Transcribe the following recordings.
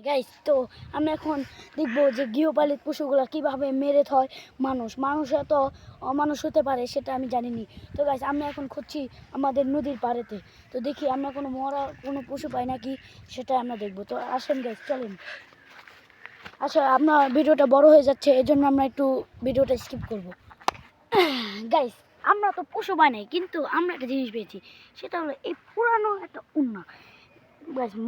Guys, তো আমি এখন দেখবো যে গৃহপালিত পশুগুলো কিভাবে মেরে থয় মানুষরা তো অমানুষ হতে পারে, সেটা আমি জানিনি। তো গাইস, আমি এখন খুঁজছি আমাদের নদীর পাড়েতে, তো দেখি আমরা কোনো পশু পাই নাকি, সেটা আমরা দেখবো। তো আসেন গাইস, চলেন। আচ্ছা, আপনার ভিডিওটা বড় হয়ে যাচ্ছে, এই জন্য আমরা একটু ভিডিওটা স্কিপ করব। গাইস, আমরা তো পশু পাই নাই, কিন্তু আমরা একটা জিনিস পেয়েছি, সেটা হলো এই পুরানো একটা উন্না।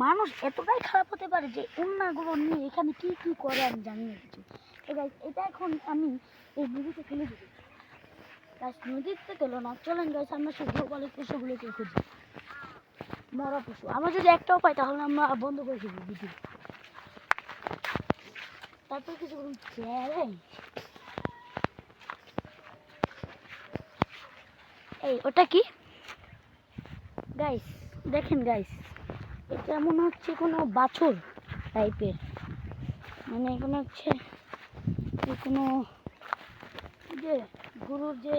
মানুষ এতটাই খারাপ হতে পারে যে উন্নাগুলো নিয়ে এখানে কি কি করে আমি জানি না কিছু। তো গাইস, এটা এখন আমি এই নদীতে ফেলে দেবো। গাইস, নদীতে গেলো না, চলেন গাইস, আমরা সেই গৃহপালিত পশুগুলোকে খুঁজি, মরা পশু। আমরা যদি একটাও পাই তাহলে আমরা বন্ধ করে দেবো ভিডিও। তারপর কিছু বলুন, এই ওটা কি গাইস? দেখেন গাইস, এটা মনে হচ্ছে কোনো বাছুর টাইপের, মানে কোনো হচ্ছে কোনো যে গরুর যে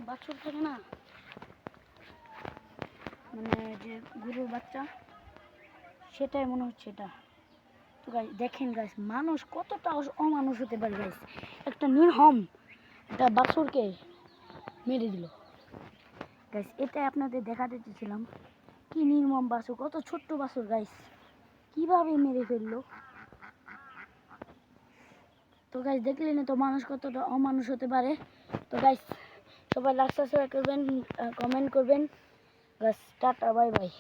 বাছুর থাকে না, মানে যে গরুর বাচ্চা, সেটাই মনে হচ্ছে এটা। তো গাইস দেখেন গাইস, মানুষ কতটা অমানুষ হতে পারে গাইস, একটা নির্মম একটা বাছুরকে মেরে দিল। গাইস, এটাই আপনাদের দেখাতে চেয়েছিলাম, কি নির্মম বাছুর, কত ছোট্ট বাছুর গাইস, কিভাবে মেরে ফেললো। তো গাইস, দেখলেন তো মানুষ কতটা অমানুষ হতে পারে। তো গাইস, সবাই লাইক সাবস্ক্রাইব করবেন, কমেন্ট করবেন। Guys, tata, bye bye.